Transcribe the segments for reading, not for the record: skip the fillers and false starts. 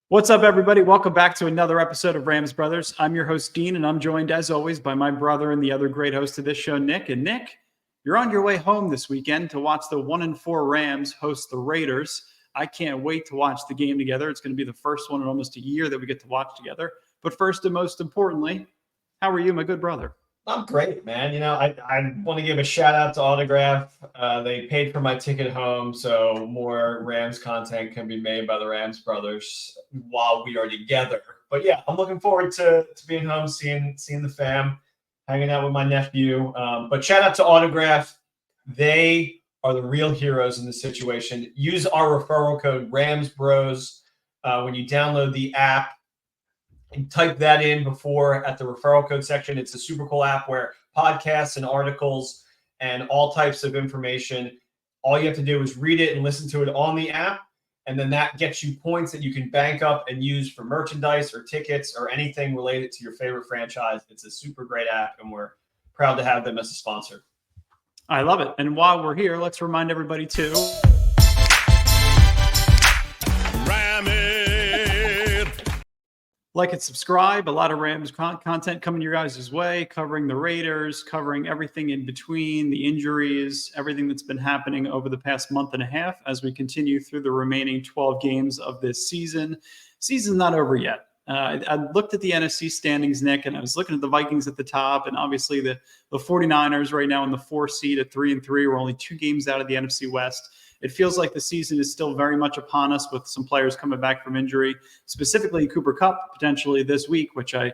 What's up, everybody? Welcome back to another episode of Rams Brothers. I'm your host, Dean, and I'm joined, as always, by my brother and the other great host of this show, Nick. And Nick, you're on your way home this weekend to watch the 1-4 Rams host the Raiders. I can't wait to watch the game together. It's going to be the first one in almost a year that we get to watch together. But first and most importantly, how are you, my good brother? I'm great, man. You know, I want to give a shout out to Autograph. They paid for my ticket home, so more Rams content can be made by the Rams brothers while we are together. But yeah, I'm looking forward to being home, seeing the fam, hanging out with my nephew. But shout out to Autograph. They are the real heroes in this situation. Use our referral code RAMSBROS when you download the app. And type that in before at the referral code section. It's a super cool app where podcasts and articles and all types of information, all you have to do is read it and listen to it on the app. And then that gets you points that you can bank up and use for merchandise or tickets or anything related to your favorite franchise. It's a super great app, and we're proud to have them as a sponsor. I love it. And while we're here, let's remind everybody too. Like and subscribe. A lot of Rams content coming your guys' way, covering the Raiders, covering everything in between, the injuries, everything that's been happening over the past month and a half as we continue through the remaining 12 games of this season. Season's not over yet. I looked at the NFC standings, Nick, and I was looking at the Vikings at the top, and obviously the 49ers right now in the 4th seed at 3-3. We're only 2 games out of the NFC West. It feels like the season is still very much upon us with some players coming back from injury, specifically Cooper Kupp potentially this week, which I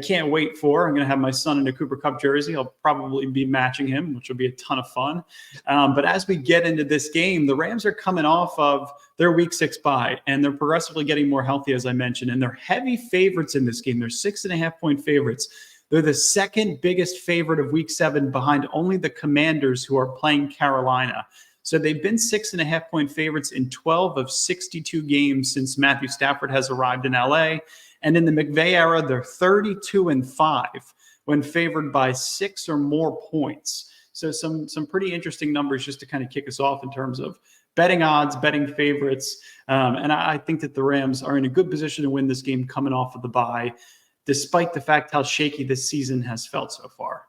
can't wait for. I'm going to have my son in a Cooper Kupp jersey. I'll probably be matching him, which will be a ton of fun. But as we get into this game, the Rams are coming off of their Week 6 bye, and they're progressively getting more healthy, as I mentioned, and they're heavy favorites in this game. They're 6.5-point favorites. They're the second biggest favorite of Week 7 behind only the Commanders, who are playing Carolina. So they've been 6.5-point favorites in 12 of 62 games since Matthew Stafford has arrived in LA. And in the McVay era, they're 32-5 when favored by 6 or more points. So some pretty interesting numbers just to kind of kick us off in terms of betting odds, betting favorites. And I think that the Rams are in a good position to win this game coming off of the bye, despite the fact how shaky this season has felt so far.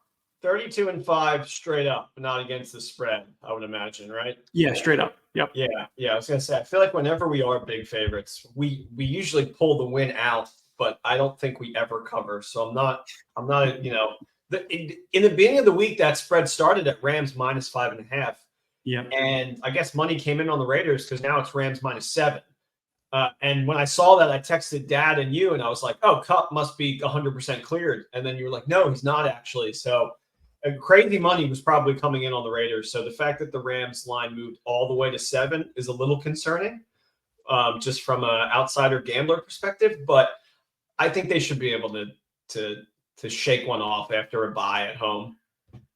32-5 straight up, but not against the spread, I would imagine, right? Yeah, straight up. Yep. Yeah. I was gonna say, I feel like whenever we are big favorites, we usually pull the win out, but I don't think we ever cover. So I'm not. You know, in the beginning of the week, that spread started at Rams -5.5. Yeah. And I guess money came in on the Raiders because now it's Rams -7. And when I saw that, I texted Dad and you, and I was like, "Oh, Kupp must be 100% cleared." And then you were like, "No, he's not actually." So. And crazy money was probably coming in on the Raiders. So the fact that the Rams line moved all the way to 7 is a little concerning, just from an outsider gambler perspective. But I think they should be able to shake one off after a bye at home.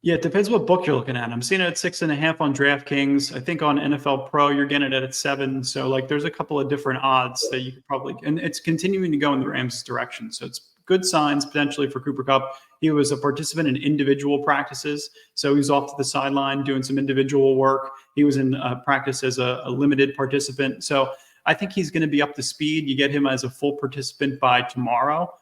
Yeah, it depends what book you're looking at. I'm seeing it at 6.5 on DraftKings. I think on NFL Pro, you're getting it at 7. So like there's a couple of different odds that you could probably, and it's continuing to go in the Rams' direction. So it's good signs potentially for Cooper Kupp. He was a participant in individual practices. So he's off to the sideline doing some individual work. He was in practice as a limited participant. So I think he's going to be up to speed. You get him as a full participant by tomorrow.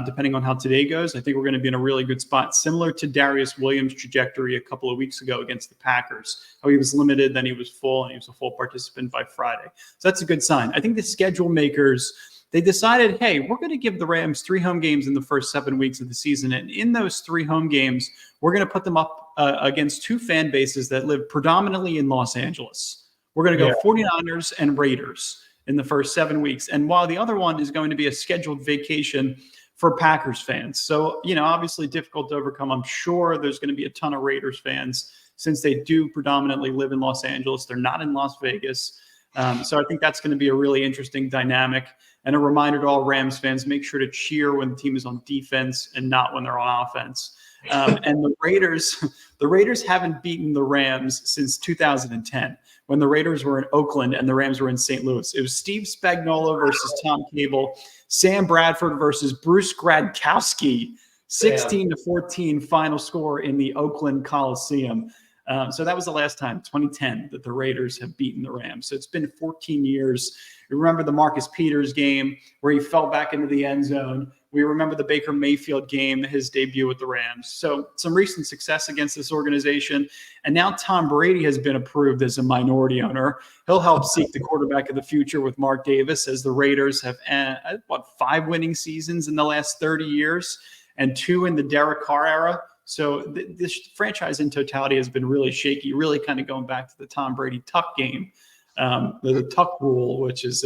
Depending on how today goes, I think we're going to be in a really good spot, similar to Darius Williams' trajectory a couple of weeks ago against the Packers. How he was limited, then he was full, and he was a full participant by Friday. So that's a good sign. I think the schedule makers, they decided, hey, we're going to give the Rams 3 home games in the first 7 weeks of the season. And in those 3 home games, we're going to put them up against 2 fan bases that live predominantly in Los Angeles. We're going to go 49ers and Raiders in the first 7 weeks. And while the other one is going to be a scheduled vacation for Packers fans. So, you know, obviously difficult to overcome. I'm sure there's going to be a ton of Raiders fans since they do predominantly live in Los Angeles. They're not in Las Vegas. So I think that's going to be a really interesting dynamic. And a reminder to all Rams fans, make sure to cheer when the team is on defense and not when they're on offense. And the Raiders haven't beaten the Rams since 2010, when the Raiders were in Oakland and the Rams were in St. Louis. It was Steve Spagnuolo versus Tom Cable, Sam Bradford versus Bruce Gradkowski, 16-14 final score in the Oakland Coliseum. So that was the last time, 2010, that the Raiders have beaten the Rams. So it's been 14 years. You remember the Marcus Peters game where he fell back into the end zone. We remember the Baker Mayfield game, his debut with the Rams. So some recent success against this organization. And now Tom Brady has been approved as a minority owner. He'll help seek the quarterback of the future with Mark Davis, as the Raiders have, 5 winning seasons in the last 30 years and 2 in the Derek Carr era. So this franchise in totality has been really shaky, really kind of going back to the Tom Brady tuck game, the tuck rule, which is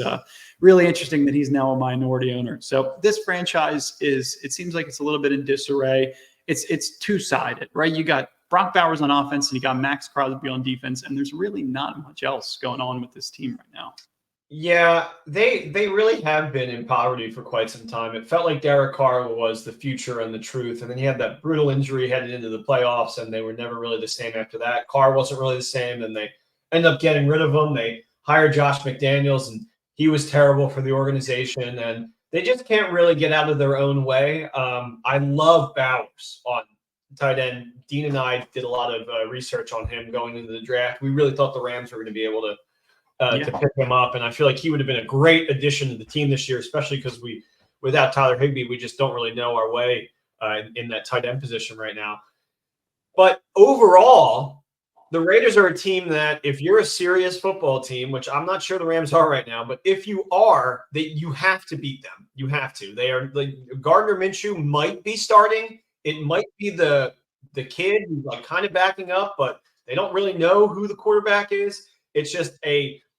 really interesting that he's now a minority owner. So this franchise it seems like it's a little bit in disarray. It's two-sided, right? You got Brock Bowers on offense and you got Maxx Crosby on defense, and there's really not much else going on with this team right now. Yeah, they really have been in poverty for quite some time. It felt like Derek Carr was the future and the truth, and then he had that brutal injury headed into the playoffs, and they were never really the same after that. Carr wasn't really the same, and they ended up getting rid of him. They hired Josh McDaniels, and he was terrible for the organization, and they just can't really get out of their own way. I love Bowers on tight end. Dean and I did a lot of research on him going into the draft. We really thought the Rams were going to be able to pick him up, and I feel like he would have been a great addition to the team this year, especially because without Tyler Higbee, we just don't really know our way in that tight end position right now. But overall, the Raiders are a team that, if you're a serious football team, which I'm not sure the Rams are right now, but if you are, you have to beat them. You have to. They are like Gardner Minshew might be starting. It might be the kid who's like kind of backing up, but they don't really know who the quarterback is. It's just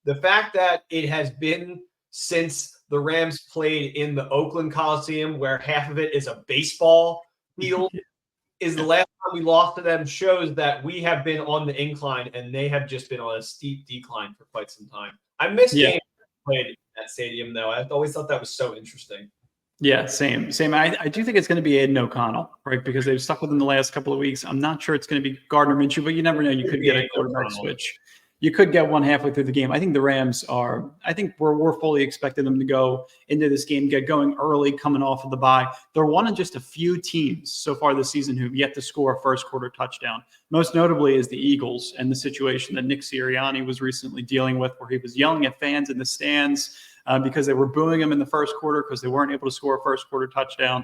the fact that it has been since the Rams played in the Oakland Coliseum, where half of it is a baseball field, is the last time we lost to them, shows that we have been on the incline and they have just been on a steep decline for quite some time. I miss games played in that stadium, though. I always thought that was so interesting. Yeah, same. I do think it's going to be Aiden O'Connell, right? Because they've stuck with him the last couple of weeks. I'm not sure it's going to be Gardner Minshew, but you never know. You could get a quarterback switch. You could get one halfway through the game. I think the Rams are – I think we're fully expecting them to go into this game, get going early, coming off of the bye. They're one of just a few teams so far this season who've yet to score a first-quarter touchdown. Most notably is the Eagles and the situation that Nick Sirianni was recently dealing with, where he was yelling at fans in the stands because they were booing him in the first quarter because they weren't able to score a first-quarter touchdown.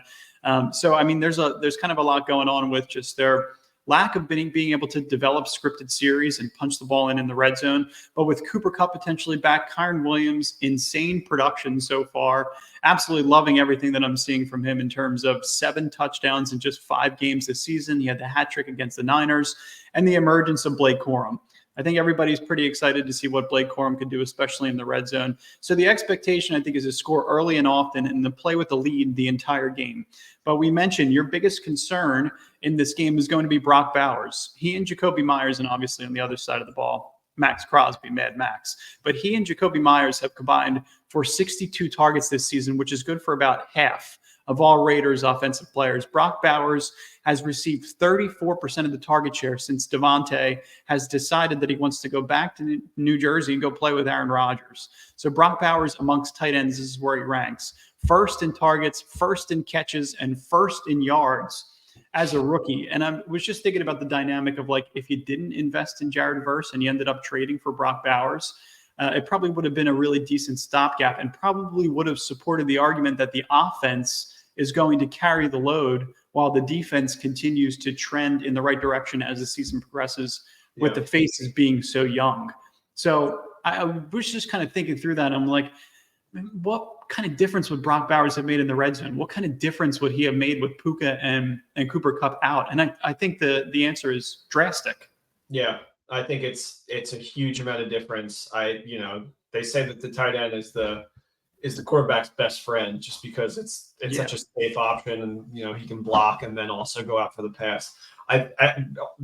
So, I mean, there's kind of a lot going on with just their – lack of being able to develop scripted series and punch the ball in the red zone. But with Cooper Kupp potentially back, Kyren Williams, insane production so far. Absolutely loving everything that I'm seeing from him in terms of 7 touchdowns in just 5 games this season. He had the hat trick against the Niners, and the emergence of Blake Corum. I think everybody's pretty excited to see what Blake Corum could do, especially in the red zone. So the expectation, I think, is to score early and often and to play with the lead the entire game. But we mentioned your biggest concern in this game is going to be Brock Bowers. He and Jacoby Myers, and obviously on the other side of the ball, Maxx Crosby, Mad Max. But he and Jacoby Myers have combined for 62 targets this season, which is good for about half of all Raiders offensive players. Brock Bowers has received 34% of the target share since Devontae has decided that he wants to go back to New Jersey and go play with Aaron Rodgers. So Brock Bowers amongst tight ends, this is where he ranks. First in targets, first in catches, and first in yards as a rookie. And I was just thinking about the dynamic of, like, if you didn't invest in Jared Verse and you ended up trading for Brock Bowers, it probably would have been a really decent stopgap and probably would have supported the argument that the offense is going to carry the load while the defense continues to trend in the right direction as the season progresses, with the faces being so young. So I was just kind of thinking through that. I'm like, what kind of difference would Brock Bowers have made in the red zone? What kind of difference would he have made with Puka and Cooper Kupp out? And I think the answer is drastic. Yeah, I think it's a huge amount of difference. They say that the tight end is the quarterback's best friend, just because it's such a safe option, and he can block and then also go out for the pass. I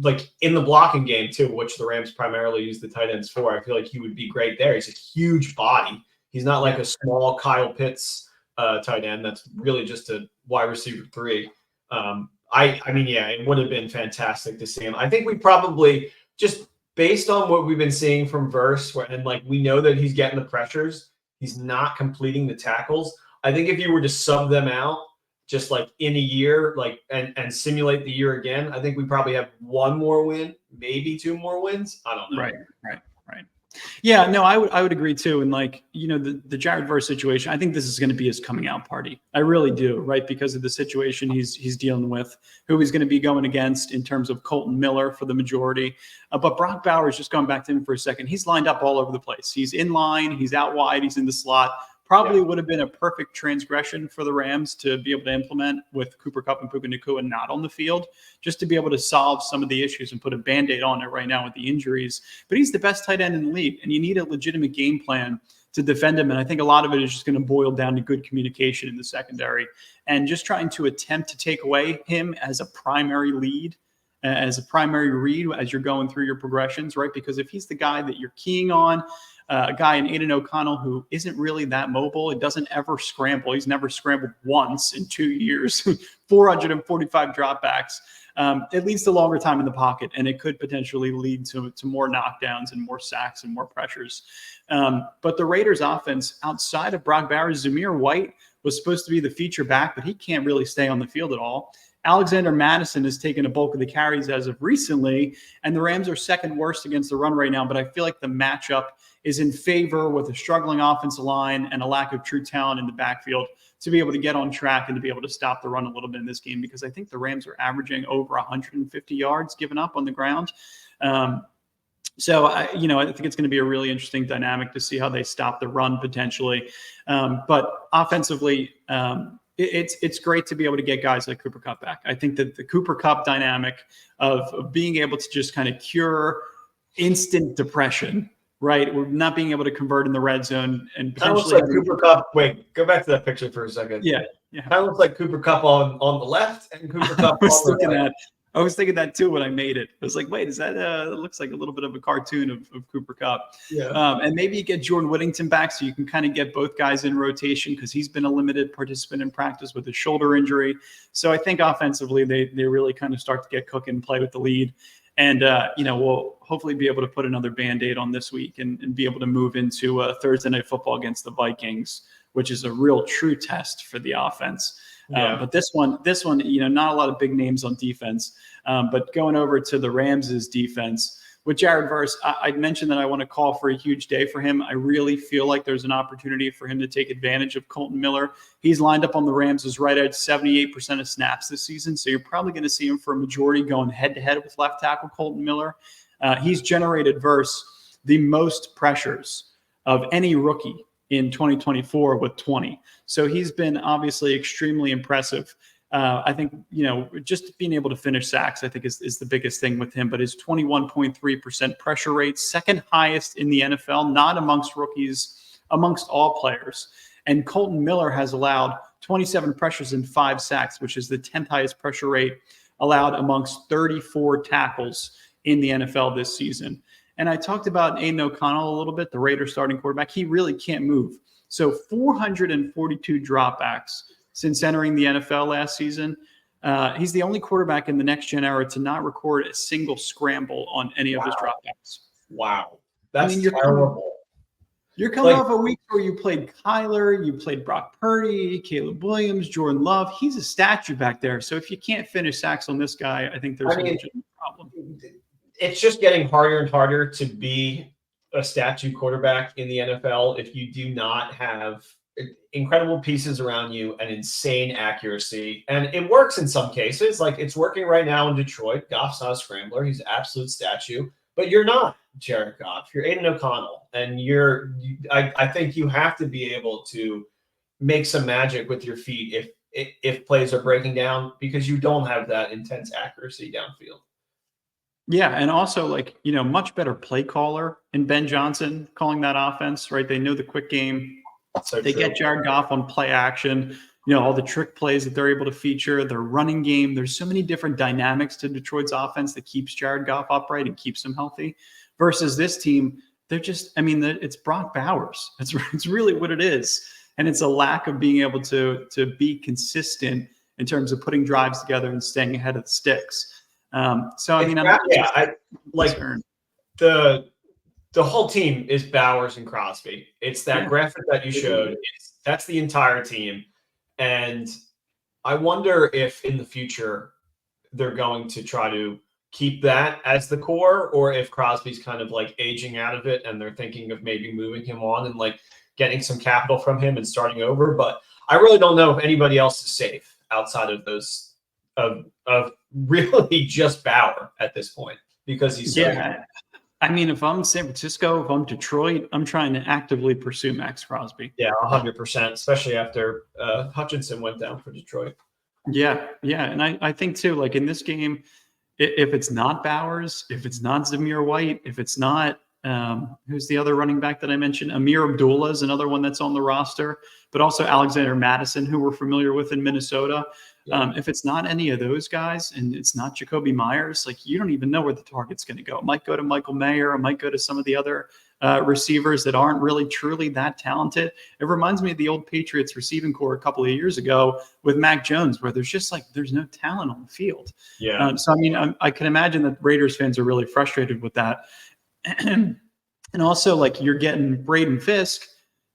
like in the blocking game too, which the Rams primarily use the tight ends for. I feel like he would be great there. He's a huge body. He's not like a small Kyle Pitts tight end. That's really just a wide receiver 3. It would have been fantastic to see him. I think we probably, just based on what we've been seeing from Verse, and like we know that he's getting the pressures, he's not completing the tackles. I think if you were to sub them out just like in a year, like and simulate the year again, I think we probably have one more win, maybe two more wins. I don't know. Right. Yeah, no, I would agree too. And like, the Jared Verse situation, I think this is going to be his coming out party. I really do, right? Because of the situation he's dealing with, who he's going to be going against in terms of Colton Miller for the majority. But Brock Bowers, just going back to him for a second, he's lined up all over the place. He's in line, he's out wide, he's in the slot. Probably would have been a perfect transgression for the Rams to be able to implement with Cooper Kupp and Puka Nacua not on the field, just to be able to solve some of the issues and put a Band-Aid on it right now with the injuries. But he's the best tight end in the league, and you need a legitimate game plan to defend him. And I think a lot of it is just going to boil down to good communication in the secondary and just trying to attempt to take away him as a primary lead, as a primary read as you're going through your progressions, right? Because if he's the guy that you're keying on, a guy in Aiden O'Connell who isn't really that mobile. It doesn't ever scramble. He's never scrambled once in 2 years, 445 dropbacks. It leads to longer time in the pocket, and it could potentially lead to more knockdowns and more sacks and more pressures. But the Raiders offense, outside of Brock Bowers, Zamir White was supposed to be the feature back, but he can't really stay on the field at all. Alexander Madison has taken a bulk of the carries as of recently, and the Rams are second worst against the run right now. But I feel like the matchup is in favor with a struggling offensive line and a lack of true talent in the backfield to be able to get on track and to be able to stop the run a little bit in this game, because I think the Rams are averaging over 150 yards given up on the ground. So I think it's going to be a really interesting dynamic to see how they stop the run potentially. But offensively, it's great to be able to get guys like Cooper Kupp back. I think that the Cooper Kupp dynamic of being able to just kind of cure instant depression, right? We're not being able to convert in the red zone and Kind of looks potentially like Cooper Kupp. Wait, go back to that picture for a second. Yeah. Kind of looks like Cooper Kupp on the left and Cooper Kupp on the right. I was thinking that too when I made it. I was like, wait, is that it looks like a little bit of a cartoon of Cooper Kupp. Yeah. And maybe you get Jordan Whittington back so you can kind of get both guys in rotation, because he's been a limited participant in practice with a shoulder injury. So I think offensively they really kind of start to get cooking and play with the lead. And, we'll hopefully be able to put another Band-Aid on this week and be able to move into Thursday Night Football against the Vikings, which is a real true test for the offense. Yeah. But this one, not a lot of big names on defense. But going over to the Rams' defense with Jared Verse, I'd mentioned that I want to call for a huge day for him. I really feel like there's an opportunity for him to take advantage of Colton Miller. He's lined up on the Rams' right edge 78% of snaps this season. So you're probably going to see him for a majority going head-to-head with left tackle Colton Miller. He's generated Verse the most pressures of any rookie in 2024 with 20. So he's been obviously extremely impressive. I think, just being able to finish sacks, I think is the biggest thing with him, but his 21.3% pressure rate, second highest in the NFL, not amongst rookies, amongst all players. And Colton Miller has allowed 27 pressures and 5 sacks, which is the 10th highest pressure rate allowed amongst 34 tackles in the NFL this season. And I talked about Aiden O'Connell a little bit, the Raiders starting quarterback. He really can't move. So 442 dropbacks since entering the NFL last season. He's the only quarterback in the next-gen era to not record a single scramble on any of his dropbacks. Wow. That's terrible. You're coming off a week where you played Kyler, you played Brock Purdy, Caleb Williams, Jordan Love. He's a statue back there. So if you can't finish sacks on this guy, I think there's a legitimate problem. It's just getting harder and harder to be a statue quarterback in the NFL if you do not have incredible pieces around you and insane accuracy. And it works in some cases. Like, it's working right now in Detroit. Goff's not a scrambler. He's an absolute statue. But you're not Jared Goff. You're Aiden O'Connell. And I think you have to be able to make some magic with your feet if plays are breaking down, because you don't have that intense accuracy downfield. Yeah, and also, much better play caller in Ben Johnson calling that offense, right? They know the quick game. So they get Jared Goff on play action, all the trick plays that they're able to feature, their running game. There's so many different dynamics to Detroit's offense that keeps Jared Goff upright and keeps him healthy. Versus this team, they're just, it's Brock Bowers. It's really what it is. And it's a lack of being able to be consistent in terms of putting drives together and staying ahead of the sticks. The whole team is Bowers and Crosby. It's that graphic that you showed. That's the entire team. And I wonder if in the future they're going to try to keep that as the core, or if Crosby's kind of like aging out of it and they're thinking of maybe moving him on and like getting some capital from him and starting over. But I really don't know if anybody else is safe outside of those of really just Bauer at this point, because he's so young. I mean, if I'm San Francisco, if I'm Detroit, I'm trying to actively pursue Maxx Crosby. Yeah, 100%, especially after Hutchinson went down for Detroit. Yeah. And I think too, like in this game, if it's not Bowers, if it's not Zamir White, if it's not who's the other running back that I mentioned? Amir Abdullah is another one that's on the roster, but also Alexander Madison, who we're familiar with in Minnesota. Yeah. If it's not any of those guys and it's not Jacoby Myers, like you don't even know where the target's going to go. It might go to Michael Mayer. It might go to some of the other receivers that aren't really truly that talented. It reminds me of the old Patriots receiving core a couple of years ago with Mac Jones, where there's just like there's no talent on the field. Yeah. So I mean, I can imagine that Raiders fans are really frustrated with that. And also, like you're getting Braden Fisk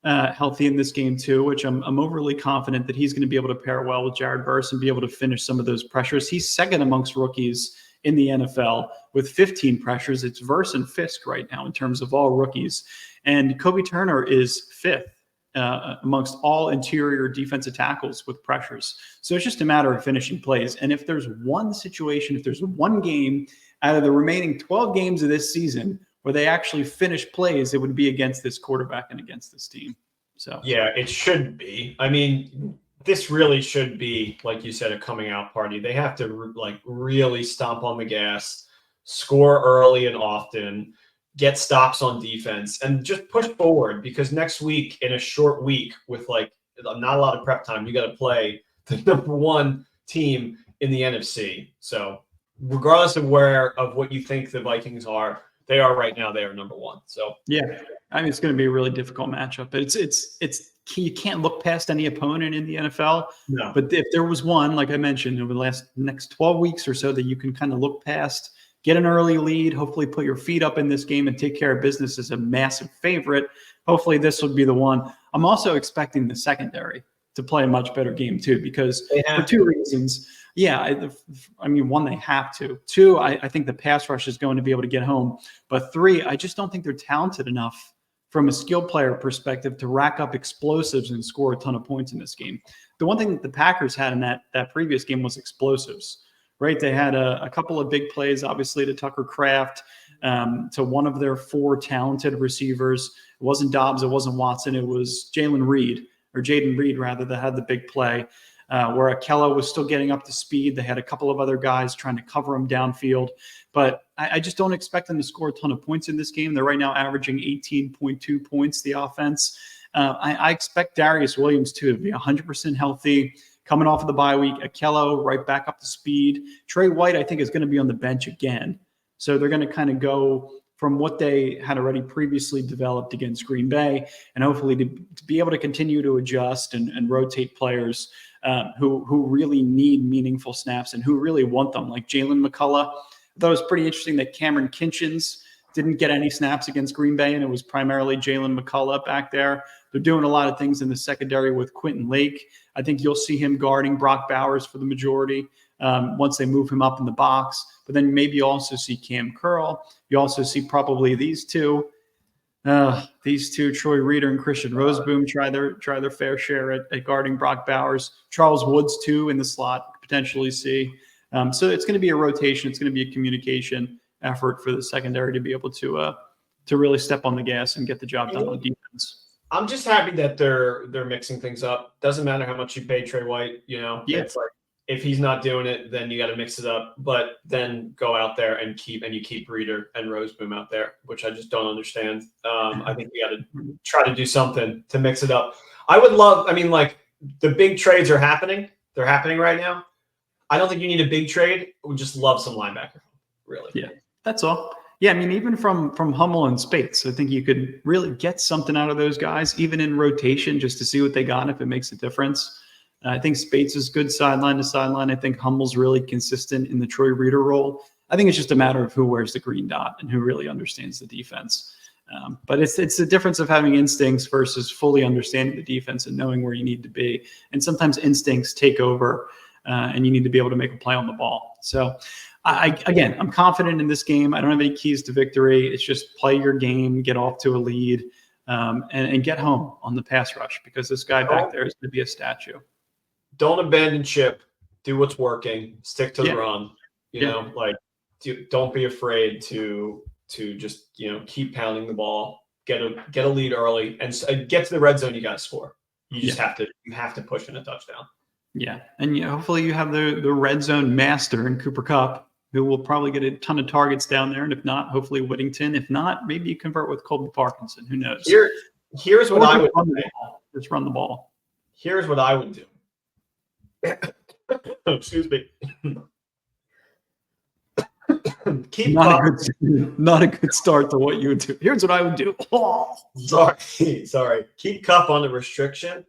healthy in this game too, which I'm overly confident that he's going to be able to pair well with Jared Verse and be able to finish some of those pressures. He's second amongst rookies in the NFL with 15 pressures. It's Verse and Fisk right now in terms of all rookies. And Kobe Turner is fifth amongst all interior defensive tackles with pressures. So it's just a matter of finishing plays. And if there's one situation, if there's one game out of the remaining 12 games of this season where they actually finish plays, it would be against this quarterback and against this team. So yeah, it should be. I mean, this really should be, like you said, a coming out party. They have to like really stomp on the gas, score early and often, get stops on defense, and just push forward, because next week, in a short week with like not a lot of prep time, you got to play the number one team in the NFC. So regardless of what you think the Vikings are, they are right now. They are number one. So yeah, I mean, it's going to be a really difficult matchup, but it's you can't look past any opponent in the NFL. No. But if there was one, like I mentioned, over the next 12 weeks or so that you can kind of look past, get an early lead, hopefully put your feet up in this game and take care of business as a massive favorite, hopefully this would be the one. I'm also expecting the secondary to play a much better game too, because for two reasons. Yeah, I mean, one, they have to. Two, I think the pass rush is going to be able to get home. But three, I just don't think they're talented enough from a skill player perspective to rack up explosives and score a ton of points in this game. The one thing that the Packers had in that previous game was explosives, right? They had a couple of big plays, obviously, to Tucker Kraft, to one of their four talented receivers. It wasn't Dobbs, it wasn't Watson, it was Jaden Reed, rather, that had the big play. Where Akello was still getting up to speed. They had a couple of other guys trying to cover him downfield. But I just don't expect them to score a ton of points in this game. They're right now averaging 18.2 points, the offense. I expect Darius Williams, too, to be 100% healthy, coming off of the bye week. Akello right back up to speed. Trey White, I think, is going to be on the bench again. So they're going to kind of go from what they had already previously developed against Green Bay, and hopefully to be able to continue to adjust and rotate players who really need meaningful snaps and who really want them, like Jalen McCullough. I thought it was pretty interesting that Cameron Kinchins didn't get any snaps against Green Bay, and it was primarily Jalen McCullough back there. They're doing a lot of things in the secondary with Quentin Lake. I think you'll see him guarding Brock Bowers for the majority once they move him up in the box. But then maybe you also see Cam Curl. You also see probably these two, Troy Reeder and Christian Roseboom, try their fair share at guarding Brock Bowers. Charles Woods, too, in the slot, potentially see. So it's going to be a rotation. It's going to be a communication effort for the secondary to be able to really step on the gas and get the job done on defense. I'm just happy that they're mixing things up. Doesn't matter how much you pay Trey White, Yeah. It's like, if he's not doing it, then you got to mix it up. But then go out there and keep Reeder and Roseboom out there, which I just don't understand. I think we got to try to do something to mix it up. The big trades are happening. They're happening right now. I don't think you need a big trade. We just love some linebacker, really. Yeah, that's all. Yeah, I mean, even from Hummel and Spates, I think you could really get something out of those guys, even in rotation, just to see what they got, if it makes a difference. I think Spates is good sideline to sideline. I think Hummel's really consistent in the Troy Reeder role. I think it's just a matter of who wears the green dot and who really understands the defense. But it's the difference of having instincts versus fully understanding the defense and knowing where you need to be. And sometimes instincts take over, and you need to be able to make a play on the ball. So, again, I'm confident in this game. I don't have any keys to victory. It's just play your game, get off to a lead, and get home on the pass rush, because this guy back there is going to be a statue. Don't abandon ship. Do what's working. Stick to the run. You know, like don't be afraid to just keep pounding the ball. Get a lead early and get to the red zone. You got to score. You just have to push in a touchdown. Yeah, and hopefully you have the red zone master in Cooper Kupp, who will probably get a ton of targets down there. And if not, hopefully Whittington. If not, maybe you convert with Colby Parkinson. Who knows? Here's what I would do. Just run the ball. Here's what I would do. Excuse me. Not a good start to what you would do. Here's what I would do. Oh. Sorry. Keep Kupp on the restriction.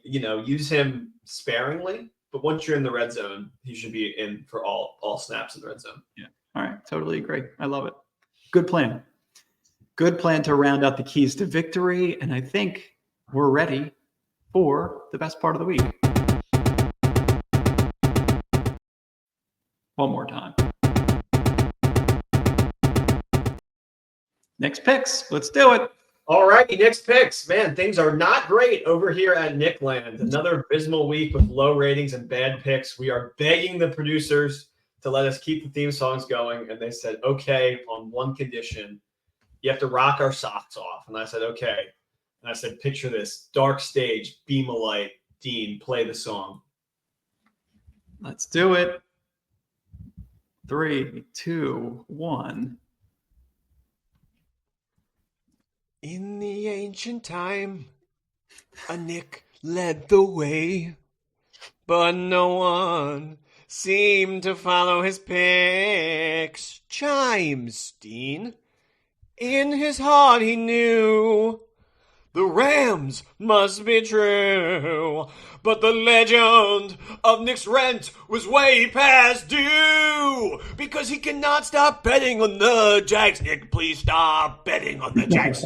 Use him sparingly. But once you're in the red zone, he should be in for all snaps in the red zone. Yeah. All right. Totally agree. I love it. Good plan. Good plan to round out the keys to victory. And I think we're ready for the best part of the week. One more time. Next picks. Let's do it. All righty, next picks. Man, things are not great over here at Nickland. Another abysmal week with low ratings and bad picks. We are begging the producers to let us keep the theme songs going, and they said, okay, on one condition. You have to rock our socks off. And I said, okay. And I said, picture this. Dark stage, beam of light. Dean, play the song. Let's do it. 3, 2, 1. In the ancient time, a Nick led the way, but no one seemed to follow his picks. Chimes, Dean. In his heart he knew the Rams must be true, but the legend of Nick's rent was way past due, because he cannot stop betting on the Jags. Nick, please stop betting on the Jags.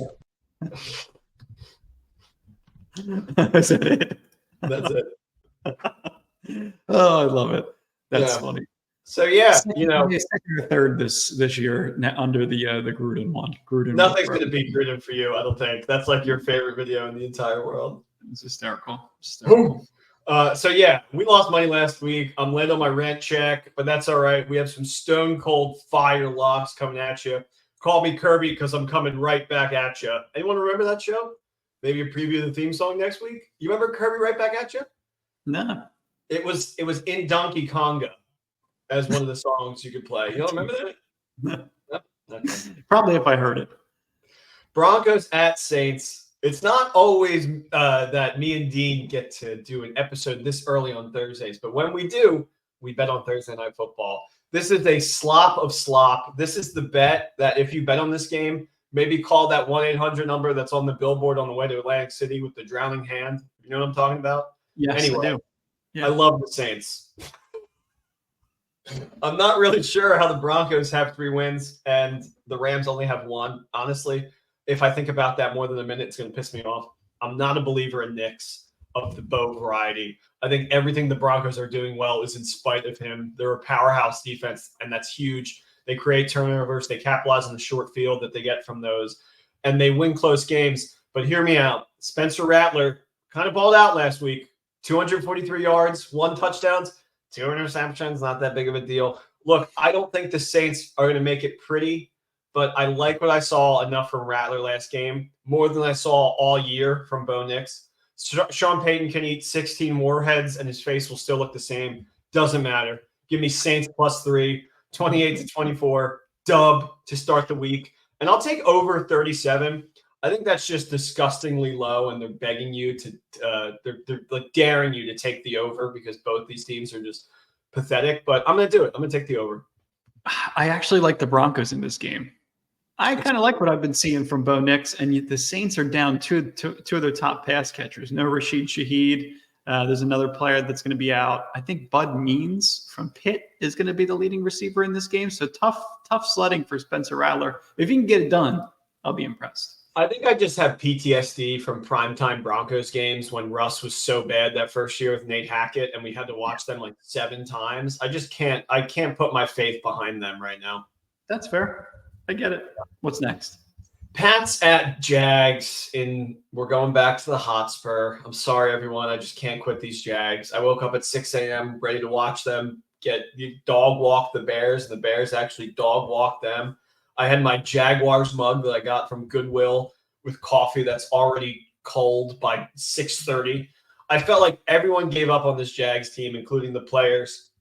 That's it. That's it. Oh, I love it. That's funny. So yeah, second or third this year under the Gruden one. Nothing's going to beat Gruden for you, I don't think. That's like your favorite video in the entire world. It's hysterical. So yeah, we lost money last week. I'm late on my rent check, but that's all right. We have some stone cold fire locks coming at you. Call me Kirby because I'm coming right back at you. Anyone remember that show? Maybe a preview of the theme song next week. You remember Kirby right back at you? No. It was in Donkey Konga as one of the songs you could play. You don't remember that? No? Okay. Probably if I heard it. Broncos at Saints. It's not always that me and Dean get to do an episode this early on Thursdays, but when we do, we bet on Thursday Night Football. This is a slop of slop. This is the bet that if you bet on this game, maybe call that 1-800 number that's on the billboard on the way to Atlantic City with the drowning hand. You know what I'm talking about? Yes, anyway, I do. Yeah. I love the Saints. I'm not really sure how the Broncos have 3 wins and the Rams only have 1. Honestly, if I think about that more than a minute, it's going to piss me off. I'm not a believer in Knicks of the Bo variety. I think everything the Broncos are doing well is in spite of him. They're a powerhouse defense, and that's huge. They create turnovers. They capitalize on the short field that they get from those, and they win close games. But hear me out. Spencer Rattler kind of balled out last week. 243 yards, 1 touchdown, 2 interceptions, not that big of a deal. Look, I don't think the Saints are going to make it pretty, but I like what I saw enough from Rattler last game, more than I saw all year from Bo Nix. Sean Payton can eat 16 warheads and his face will still look the same. Doesn't matter. Give me Saints +3, 28-24, dub to start the week. And I'll take over 37. I think that's just disgustingly low, and they're begging you to they're like daring you to take the over because both these teams are just pathetic. But I'm going to do it. I'm going to take the over. I actually like the Broncos in this game. I kind of like what I've been seeing from Bo Nix, and yet the Saints are down two of their top pass catchers. No Rashid Shaheed. There's another player that's going to be out. I think Bud Means from Pitt is going to be the leading receiver in this game. So tough sledding for Spencer Rattler. If he can get it done, I'll be impressed. I think I just have PTSD from primetime Broncos games when Russ was so bad that first year with Nate Hackett, and we had to watch them like 7 times. I can't put my faith behind them right now. That's fair. I get it. What's next? Pats at Jags. We're going back to the Hotspur. I'm sorry, everyone. I just can't quit these Jags. I woke up at 6 a.m. ready to watch them dog walk the Bears, and the Bears actually dog walk them. I had my Jaguars mug that I got from Goodwill with coffee that's already cold by 6:30. I felt like everyone gave up on this Jags team, including the players.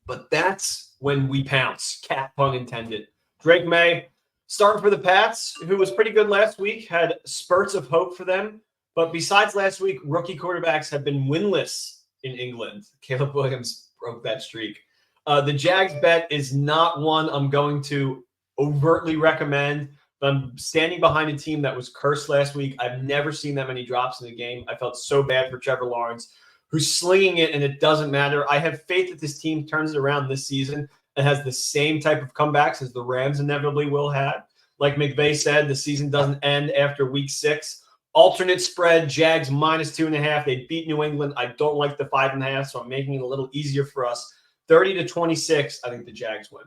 But that's when we pounce, cat pun intended. Drake May, starting for the Pats, who was pretty good last week, had spurts of hope for them. But besides last week, rookie quarterbacks have been winless in England. Caleb Williams broke that streak. The Jags bet is not one I'm going to overtly recommend, but I'm standing behind a team that was cursed last week. I've never seen that many drops in the game. I felt so bad for Trevor Lawrence, who's slinging it, and it doesn't matter. I have faith that this team turns it around this season and has the same type of comebacks as the Rams inevitably will have. Like McVay said, the season doesn't end after week 6. Alternate spread, Jags -2.5. They beat New England. I don't like the 5.5, so I'm making it a little easier for us. 30-26, I think the Jags win.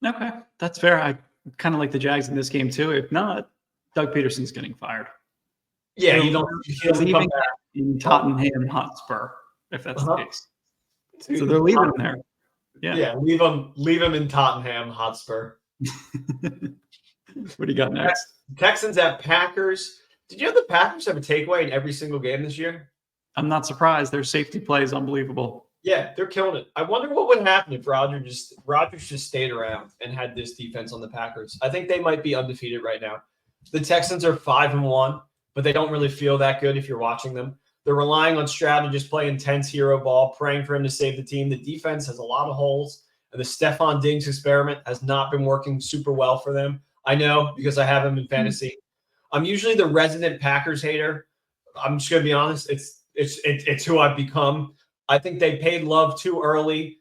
Okay, that's fair. I kind of like the Jags in this game too. If not, Doug Peterson's getting fired. Yeah, He's leaving in Tottenham Hotspur, if that's the case. So they're leaving him there. Yeah, leave him in Tottenham Hotspur. What do you got next? Texans at Packers. Did you know the Packers have a takeaway in every single game this year? I'm not surprised. Their safety play is unbelievable. Yeah, they're killing it. I wonder what would happen if Rodgers just stayed around and had this defense on the Packers. I think they might be undefeated right now. The Texans are 5-1, but they don't really feel that good if you're watching them. They're relying on Stroud to just play intense hero ball, praying for him to save the team. The defense has a lot of holes, and the Stephon Diggs experiment has not been working super well for them. I know because I have him in fantasy. I'm usually the resident Packers hater. I'm just going to be honest. It's who I've become. I think they paid Love too early.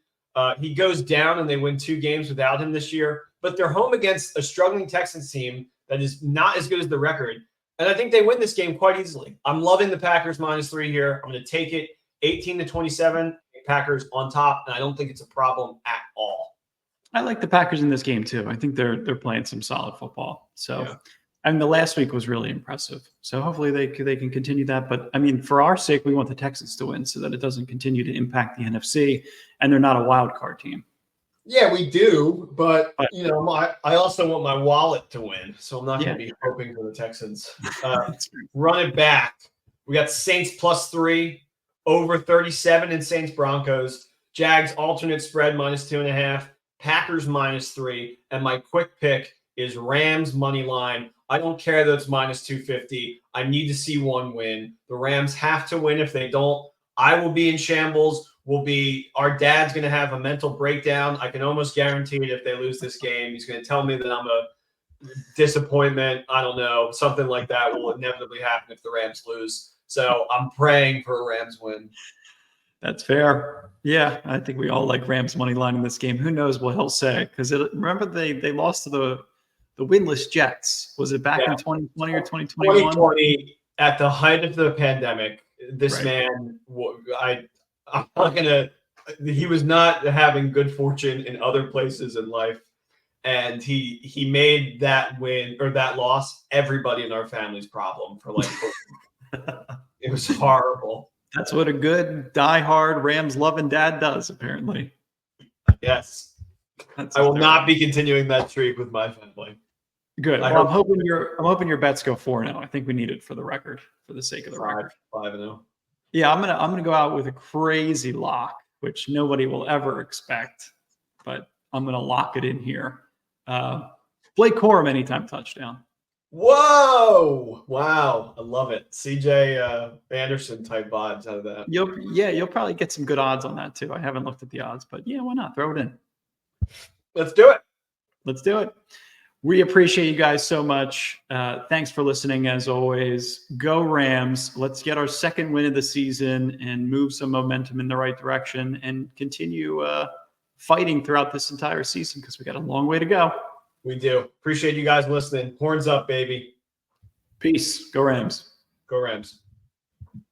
He goes down and they win 2 games without him this year. But they're home against a struggling Texans team that is not as good as the record. And I think they win this game quite easily. I'm loving the Packers -3 here. I'm going to take it 18-27. Packers on top, and I don't think it's a problem at all. I like the Packers in this game too. I think they're playing some solid football. So, and the last week was really impressive. So hopefully they can continue that. But I mean, for our sake, we want the Texans to win so that it doesn't continue to impact the NFC, and they're not a wild card team. Yeah, we do, but I also want my wallet to win, so I'm not going to be hoping for the Texans. Run it back. We got Saints +3, over 37 in Saints Broncos. Jags alternate spread -2.5. Packers -3, and my quick pick is Rams money line. I don't care that it's -250. I need to see one win. The Rams have to win. If they don't, I will be in shambles. Our dad's going to have a mental breakdown. I can almost guarantee it if they lose this game. He's going to tell me that I'm a disappointment. I don't know. Something like that will inevitably happen if the Rams lose. So I'm praying for a Rams win. That's fair. Yeah, I think we all like Rams money line in this game. Who knows what he'll say? Because remember they lost to the winless Jets. Was it back in 2020 or 2021? 2020, at the height of the pandemic. This man, I'm not gonna. He was not having good fortune in other places in life, and he made that win or that loss everybody in our family's problem for like. It was horrible. That's what a good diehard Rams loving dad does, apparently. Yes. I will not be continuing that streak with my family. Good. Well, I'm hoping your bets go 4-0. I think we need it for the record, for the sake of the record. 5-0. Yeah, I'm gonna go out with a crazy lock, which nobody will ever expect, but I'm gonna lock it in here. Blake Corum anytime touchdown. Whoa! Wow, I love it. CJ Anderson type vibes out of that. You'll probably get some good odds on that too. I haven't looked at the odds, but yeah, why not? Throw it in. Let's do it. Let's do it. We appreciate you guys so much. Thanks for listening as always. Go Rams. Let's get our second win of the season and move some momentum in the right direction and continue fighting throughout this entire season because we got a long way to go. We do. Appreciate you guys listening. Horns up, baby. Peace. Go Rams. Go Rams.